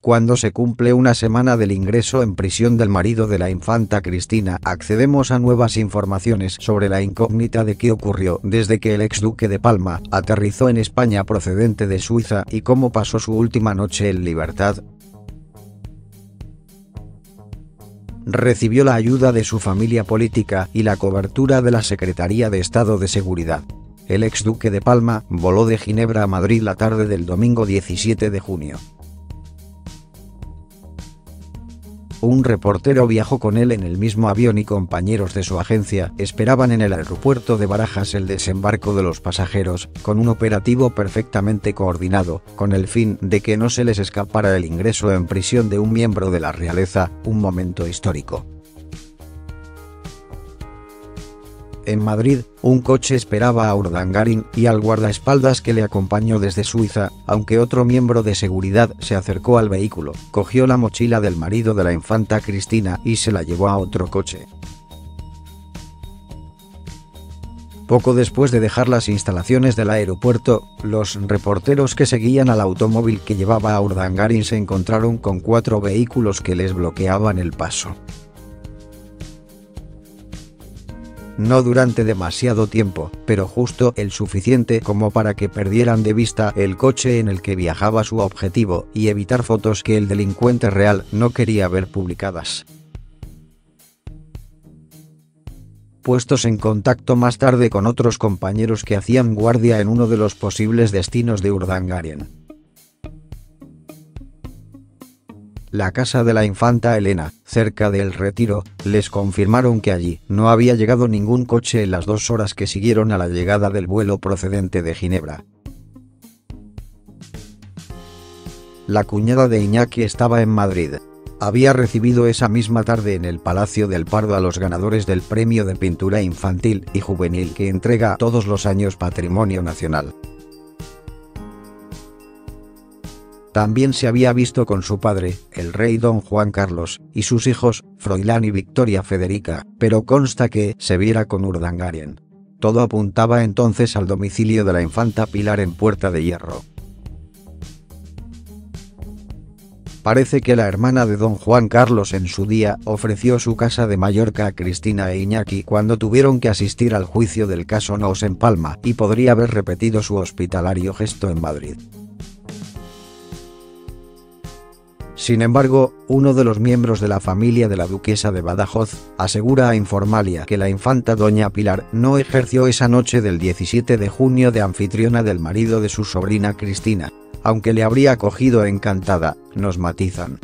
Cuando se cumple una semana del ingreso en prisión del marido de la infanta Cristina, accedemos a nuevas informaciones sobre la incógnita de qué ocurrió desde que el exduque de Palma aterrizó en España procedente de Suiza y cómo pasó su última noche en libertad. Recibió la ayuda de su familia política y la cobertura de la Secretaría de Estado de Seguridad. El exduque de Palma voló de Ginebra a Madrid la tarde del domingo 17 de junio. Un reportero viajó con él en el mismo avión y compañeros de su agencia esperaban en el aeropuerto de Barajas el desembarco de los pasajeros, con un operativo perfectamente coordinado, con el fin de que no se les escapara el ingreso en prisión de un miembro de la realeza, un momento histórico. En Madrid, un coche esperaba a Urdangarín y al guardaespaldas que le acompañó desde Suiza, aunque otro miembro de seguridad se acercó al vehículo, cogió la mochila del marido de la infanta Cristina y se la llevó a otro coche. Poco después de dejar las instalaciones del aeropuerto, los reporteros que seguían al automóvil que llevaba a Urdangarín se encontraron con 4 vehículos que les bloqueaban el paso. No durante demasiado tiempo, pero justo el suficiente como para que perdieran de vista el coche en el que viajaba su objetivo y evitar fotos que el delincuente real no quería ver publicadas. Puestos en contacto más tarde con otros compañeros que hacían guardia en uno de los posibles destinos de Urdangarín, la casa de la infanta Elena, cerca de El Retiro, les confirmaron que allí no había llegado ningún coche en las 2 horas que siguieron a la llegada del vuelo procedente de Ginebra. La cuñada de Iñaki estaba en Madrid. Había recibido esa misma tarde en el Palacio del Pardo a los ganadores del Premio de Pintura Infantil y Juvenil que entrega todos los años Patrimonio Nacional. También se había visto con su padre, el rey don Juan Carlos, y sus hijos, Froilán y Victoria Federica, pero consta que se viera con Urdangarín. Todo apuntaba entonces al domicilio de la infanta Pilar en Puerta de Hierro. Parece que la hermana de don Juan Carlos en su día ofreció su casa de Mallorca a Cristina e Iñaki cuando tuvieron que asistir al juicio del caso Nous en Palma y podría haber repetido su hospitalario gesto en Madrid. Sin embargo, uno de los miembros de la familia de la duquesa de Badajoz asegura a Informalia que la infanta doña Pilar no ejerció esa noche del 17 de junio de anfitriona del marido de su sobrina Cristina, aunque le habría acogido encantada, nos matizan.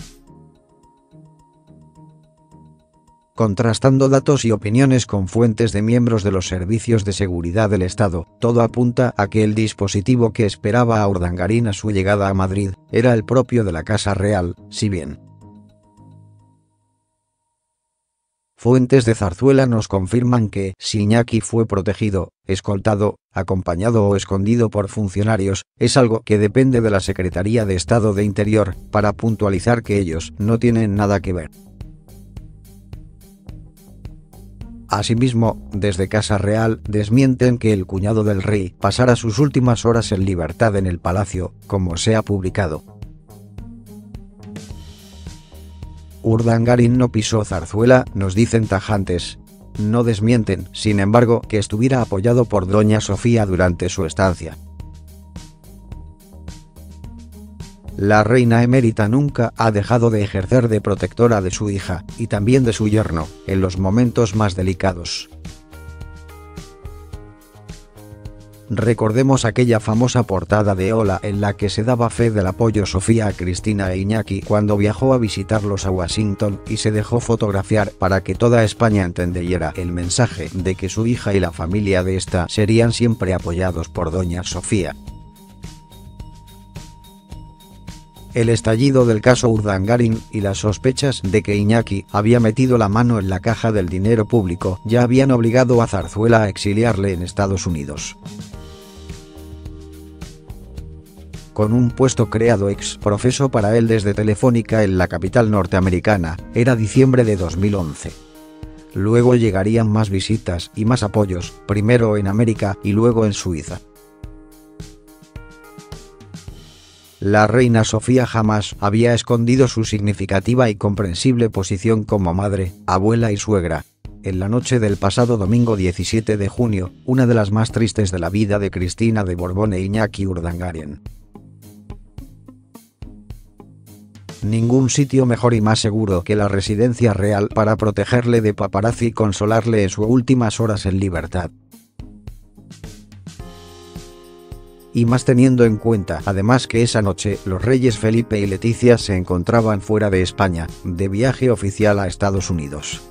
Contrastando datos y opiniones con fuentes de miembros de los servicios de seguridad del Estado, todo apunta a que el dispositivo que esperaba a Urdangarín a su llegada a Madrid era el propio de la Casa Real, si bien fuentes de Zarzuela nos confirman que, si Iñaki fue protegido, escoltado, acompañado o escondido por funcionarios, es algo que depende de la Secretaría de Estado de Interior, para puntualizar que ellos no tienen nada que ver. Asimismo, desde Casa Real desmienten que el cuñado del rey pasara sus últimas horas en libertad en el palacio, como se ha publicado. Urdangarín no pisó Zarzuela, nos dicen tajantes. No desmienten, sin embargo, que estuviera apoyado por doña Sofía durante su estancia. La reina emérita nunca ha dejado de ejercer de protectora de su hija, y también de su yerno, en los momentos más delicados. Recordemos aquella famosa portada de Hola en la que se daba fe del apoyo Sofía a Cristina e Iñaki cuando viajó a visitarlos a Washington y se dejó fotografiar para que toda España entendiera el mensaje de que su hija y la familia de esta serían siempre apoyados por doña Sofía. El estallido del caso Urdangarín y las sospechas de que Iñaki había metido la mano en la caja del dinero público ya habían obligado a Zarzuela a exiliarle en Estados Unidos. Con un puesto creado ex profeso para él desde Telefónica en la capital norteamericana, era diciembre de 2011. Luego llegarían más visitas y más apoyos, primero en América y luego en Suiza. La reina Sofía jamás había escondido su significativa y comprensible posición como madre, abuela y suegra. En la noche del pasado domingo 17 de junio, una de las más tristes de la vida de Cristina de Borbón e Iñaki Urdangarin. Ningún sitio mejor y más seguro que la residencia real para protegerle de paparazzi y consolarle en sus últimas horas en libertad. Y más teniendo en cuenta, además, que esa noche los reyes Felipe y Leticia se encontraban fuera de España, de viaje oficial a Estados Unidos.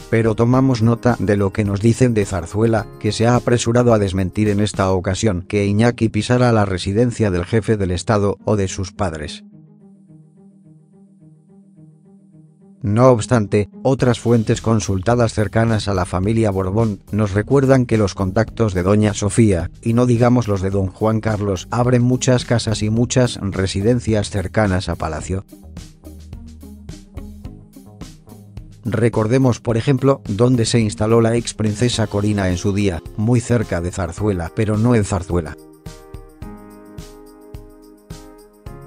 Pero tomamos nota de lo que nos dicen de Zarzuela, que se ha apresurado a desmentir en esta ocasión que Iñaki pisara la residencia del jefe del Estado o de sus padres. No obstante, otras fuentes consultadas cercanas a la familia Borbón nos recuerdan que los contactos de doña Sofía, y no digamos los de don Juan Carlos, abren muchas casas y muchas residencias cercanas a Palacio. Recordemos, por ejemplo, dónde se instaló la ex princesa Corina en su día, muy cerca de Zarzuela, pero no en Zarzuela.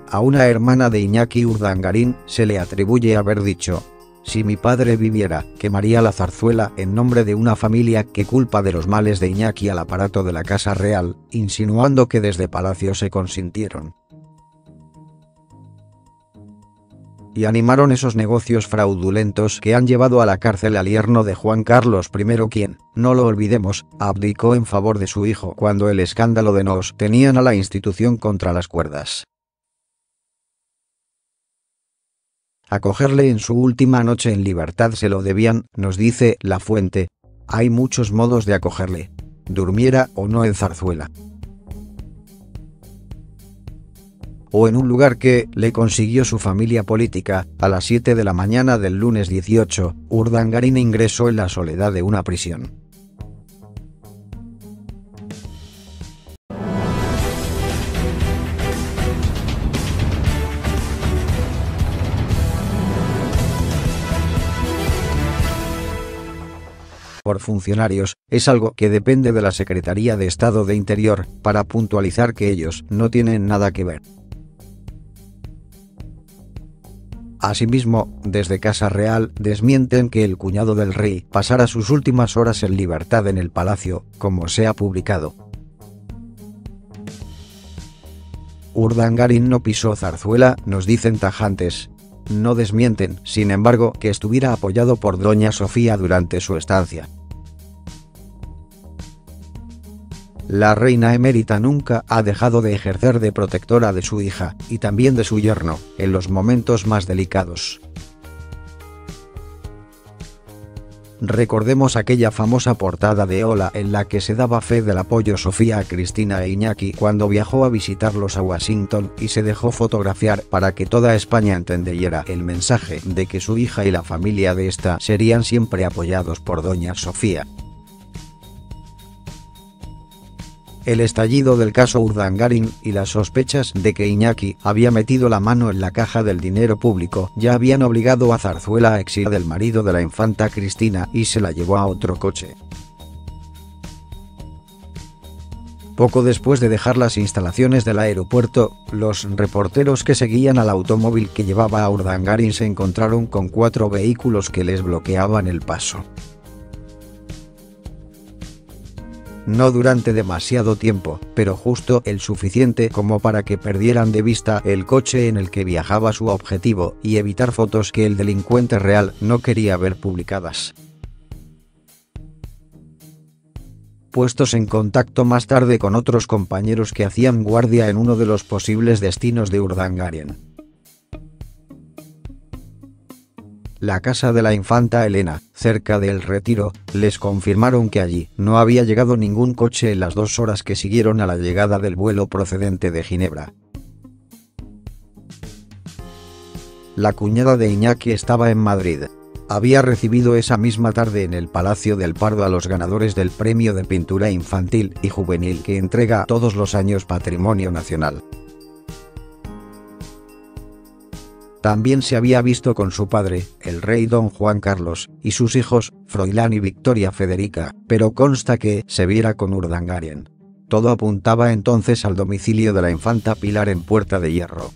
A una hermana de Iñaki Urdangarin se le atribuye haber dicho: si mi padre viviera, quemaría la zarzuela en nombre de una familia que culpa de los males de Iñaki al aparato de la Casa Real, insinuando que desde Palacio se consintieron y animaron esos negocios fraudulentos que han llevado a la cárcel al yerno de Juan Carlos I, quien, no lo olvidemos, abdicó en favor de su hijo cuando el escándalo de Nos tenían a la institución contra las cuerdas. Acogerle en su última noche en libertad se lo debían, nos dice la fuente. Hay muchos modos de acogerle, durmiera o no en Zarzuela, o en un lugar que le consiguió su familia política. A las 7 de la mañana del lunes 18, Urdangarin ingresó en la soledad de una prisión. Por funcionarios, es algo que depende de la Secretaría de Estado de Interior, para puntualizar que ellos no tienen nada que ver. Asimismo, desde Casa Real desmienten que el cuñado del rey pasara sus últimas horas en libertad en el palacio, como se ha publicado. Urdangarin no pisó Zarzuela, nos dicen tajantes. No desmienten, sin embargo, que estuviera apoyado por doña Sofía durante su estancia. La reina emérita nunca ha dejado de ejercer de protectora de su hija, y también de su yerno, en los momentos más delicados. Recordemos aquella famosa portada de Hola en la que se daba fe del apoyo Sofía a Cristina e Iñaki cuando viajó a visitarlos a Washington y se dejó fotografiar para que toda España entendiera el mensaje de que su hija y la familia de esta serían siempre apoyados por doña Sofía. El estallido del caso Urdangarin y las sospechas de que Iñaki había metido la mano en la caja del dinero público ya habían obligado a Zarzuela a exiliar del marido de la infanta Cristina y se la llevó a otro coche. Poco después de dejar las instalaciones del aeropuerto, los reporteros que seguían al automóvil que llevaba a Urdangarin se encontraron con 4 vehículos que les bloqueaban el paso. No durante demasiado tiempo, pero justo el suficiente como para que perdieran de vista el coche en el que viajaba su objetivo y evitar fotos que el delincuente real no quería ver publicadas. Puestos en contacto más tarde con otros compañeros que hacían guardia en uno de los posibles destinos de Urdangarin, la casa de la infanta Elena, cerca de El Retiro, les confirmaron que allí no había llegado ningún coche en las 2 horas que siguieron a la llegada del vuelo procedente de Ginebra. La cuñada de Iñaki estaba en Madrid. Había recibido esa misma tarde en el Palacio del Pardo a los ganadores del Premio de Pintura Infantil y Juvenil que entrega todos los años Patrimonio Nacional. También se había visto con su padre, el rey don Juan Carlos, y sus hijos, Froilán y Victoria Federica, pero consta que se viera con Urdangarin. Todo apuntaba entonces al domicilio de la infanta Pilar en Puerta de Hierro.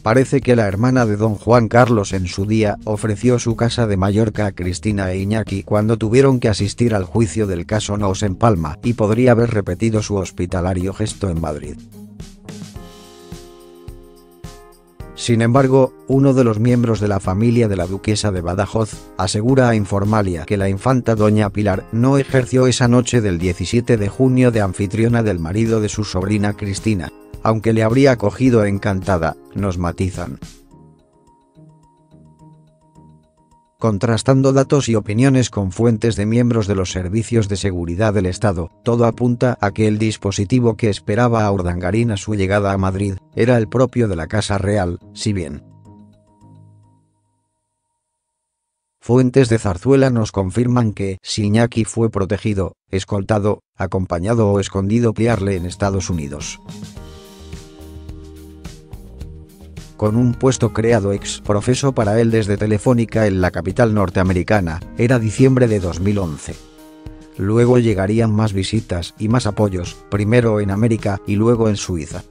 Parece que la hermana de don Juan Carlos en su día ofreció su casa de Mallorca a Cristina e Iñaki cuando tuvieron que asistir al juicio del caso Nous en Palma, y podría haber repetido su hospitalario gesto en Madrid. Sin embargo, uno de los miembros de la familia de la duquesa de Badajoz asegura a Informalia que la infanta doña Pilar no ejerció esa noche del 17 de junio de anfitriona del marido de su sobrina Cristina, aunque le habría acogido encantada, nos matizan. Contrastando datos y opiniones con fuentes de miembros de los servicios de seguridad del Estado, todo apunta a que el dispositivo que esperaba a Urdangarín a su llegada a Madrid era el propio de la Casa Real, si bien fuentes de Zarzuela nos confirman que, si Iñaki fue protegido, escoltado, acompañado o escondido pliarle en Estados Unidos. Con un puesto creado ex profeso para él desde Telefónica en la capital norteamericana, era diciembre de 2011. Luego llegarían más visitas y más apoyos, primero en América y luego en Suiza.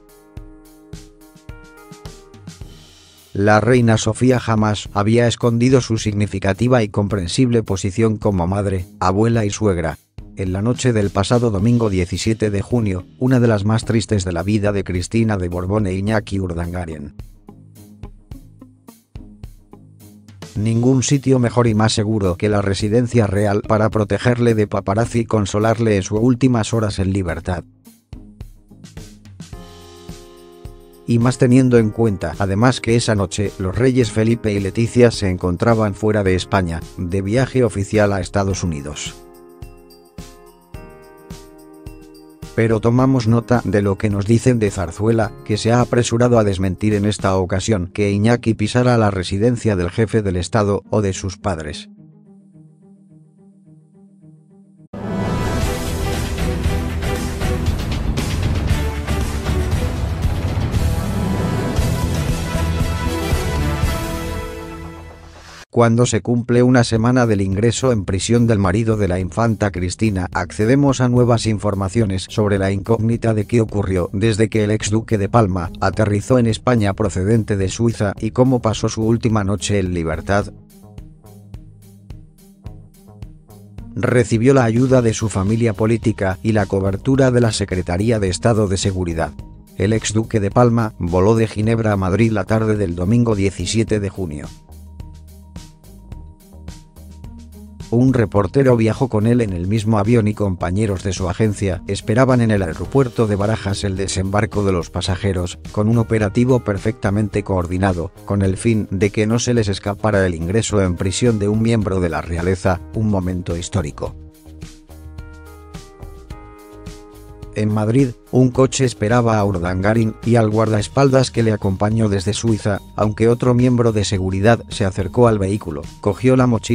La reina Sofía jamás había escondido su significativa y comprensible posición como madre, abuela y suegra. En la noche del pasado domingo 17 de junio, una de las más tristes de la vida de Cristina de Borbón e Iñaki Urdangarín. Ningún sitio mejor y más seguro que la residencia real para protegerle de paparazzi y consolarle en sus últimas horas en libertad. Y más teniendo en cuenta además que esa noche los reyes Felipe y Leticia se encontraban fuera de España, de viaje oficial a Estados Unidos. Pero tomamos nota de lo que nos dicen de Zarzuela, que se ha apresurado a desmentir en esta ocasión que Iñaki pisara la residencia del jefe del Estado o de sus padres. Cuando se cumple una semana del ingreso en prisión del marido de la infanta Cristina, accedemos a nuevas informaciones sobre la incógnita de qué ocurrió desde que el exduque de Palma aterrizó en España procedente de Suiza y cómo pasó su última noche en libertad. Recibió la ayuda de su familia política y la cobertura de la Secretaría de Estado de Seguridad. El exduque de Palma voló de Ginebra a Madrid la tarde del domingo 17 de junio. Un reportero viajó con él en el mismo avión y compañeros de su agencia esperaban en el aeropuerto de Barajas el desembarco de los pasajeros, con un operativo perfectamente coordinado, con el fin de que no se les escapara el ingreso en prisión de un miembro de la realeza, un momento histórico. En Madrid, un coche esperaba a Urdangarín y al guardaespaldas que le acompañó desde Suiza, aunque otro miembro de seguridad se acercó al vehículo, cogió la mochila